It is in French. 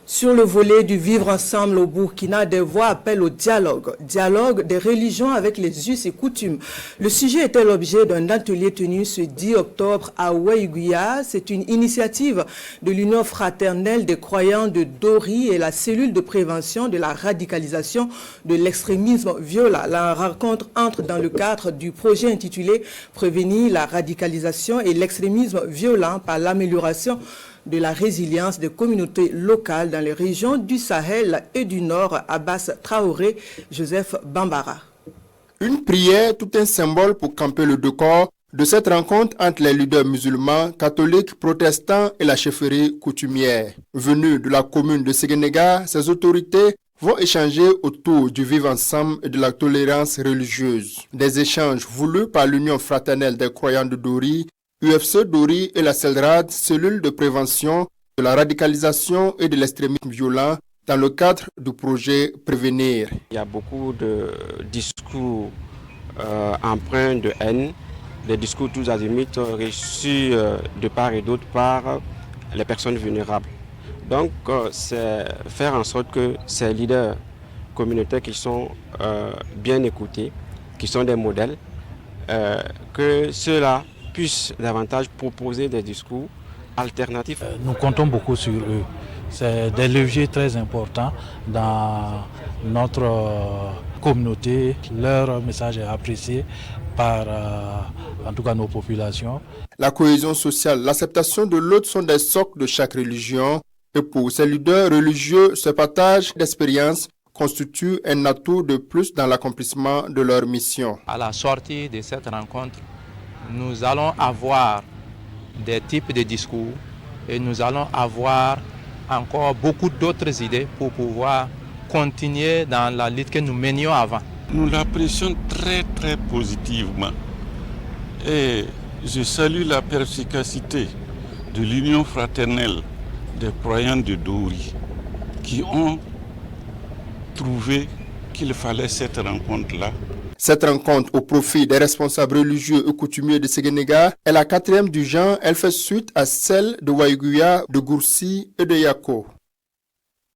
Sur le volet du vivre ensemble au Burkina, des voix appellent au dialogue. Dialogue des religions avec les us et coutumes. Le sujet était l'objet d'un atelier tenu ce 10 octobre à Ouaïguia. C'est une initiative de l'Union fraternelle des croyants de Dori et la cellule de prévention de la radicalisation de l'extrémisme violent. La rencontre entre dans le cadre du projet intitulé « Prévenir la radicalisation et l'extrémisme violent par l'amélioration de la résilience des communautés locales dans les régions du Sahel et du Nord. » Abbas Traoré, Joseph Bambara. Une prière, tout un symbole pour camper le décor de cette rencontre entre les leaders musulmans, catholiques, protestants et la chefferie coutumière. Venus de la commune de Séguénéga, ces autorités vont échanger autour du vivre ensemble et de la tolérance religieuse. Des échanges voulus par l'Union fraternelle des croyants de Dori, UFC Dori et la CELRAD, cellule de prévention de la radicalisation et de l'extrémisme violent, dans le cadre du projet Prévenir. Il y a beaucoup de discours empreints de haine, des discours tous azimuts reçus de part et d'autre par les personnes vulnérables. Donc, c'est faire en sorte que ces leaders communautaires qui sont bien écoutés, qui sont des modèles, que ceux-là puissent davantage proposer des discours alternatifs. Nous comptons beaucoup sur eux. C'est des leviers très importants dans notre communauté. Leur message est apprécié par en tout cas nos populations. La cohésion sociale, l'acceptation de l'autre sont des socles de chaque religion. Et pour ces leaders religieux, ce partage d'expériences constitue un atout de plus dans l'accomplissement de leur mission. À la sortie de cette rencontre, nous allons avoir des types de discours et nous allons avoir encore beaucoup d'autres idées pour pouvoir continuer dans la lutte que nous menions avant. Nous l'apprécions très positivement et je salue la perspicacité de l'Union fraternelle des croyants de Dori qui ont trouvé qu'il fallait cette rencontre-là. Cette rencontre au profit des responsables religieux et coutumiers de Séguénéga est la 4e du genre. Elle fait suite à celle de Ouaïguia, de Goursi et de Yako.